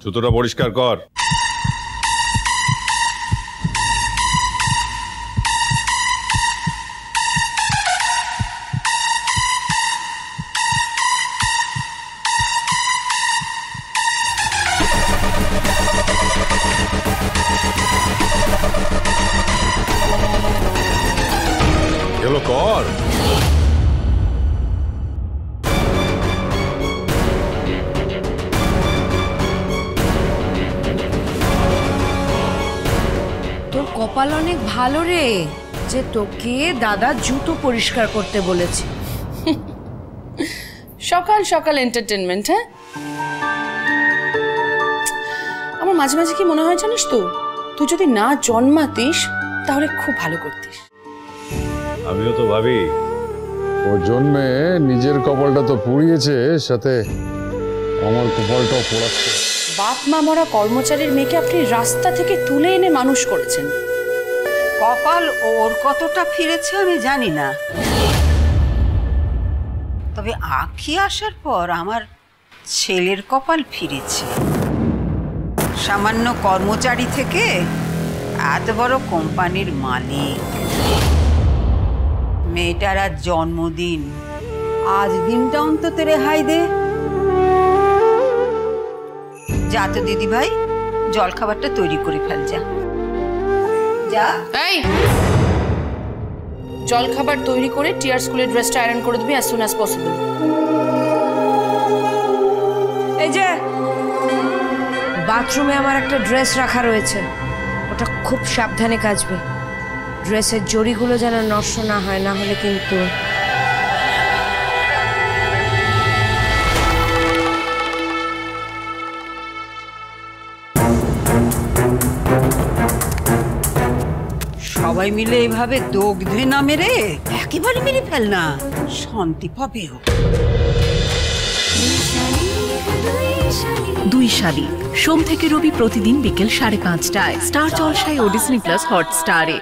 জুতোটা পরিষ্কার কর। এগুলো কর। কপাল অনেক ভালো রে যে তোকে দাদা জুতো পরিষ্কার করতে বলেছে। সকাল সকাল এন্টারটেনমেন্ট। হ্যাঁ, আমার মাঝে মাঝে কি মনে হয় জানিস তো, তুই যদি না জন্মাতিস তাহলে খুব ভালো করতিস। আমিও তো ভাবি ও জন্মে নিজের কপালটা তো পুড়িয়েছে, সাথে আমার কপালটাও পোড়াচ্ছে। বাপ মা মরা কর্মচারীর মেয়েকে আপনি রাস্তা থেকে তুলে এনে মানুষ করেছেন। কপাল ওর কতটা ফিরেছে আমি জানি না, তবে আঁখি আসার পর আমার ছেলের কপাল ফিরেছে। সামান্য কর্মচারী থেকে এত বড় কোম্পানির মালিক। মেয়েটার আজ জন্মদিন, আজ দিনটা অন্তত রেহাই দে। যা তো দিদি ভাই, জল খাবারটা তৈরি করে ফেল। যা। এই জল খাবার তৈরি করে টিয়ার স্কুলের ড্রেসটা আয়রন করে দিবি as soon as possible। এই যে বাথরুমে আমার একটা ড্রেস রাখা রয়েছে, ওটা খুব সাবধানে কাচবে। ড্রেসের জড়িগুলো যেন নষ্ট না হয়, না হলে কিন্তু সবাই মিলে এইভাবে দগ্ধে না মেরে একেবারে মেরে ফেল না, শান্তি পাবে। দুই শালি সোম থেকে রবি প্রতিদিন বিকেল 5:30টায় স্টার জলসায় ও ডিজনি প্লাস হটস্টারে।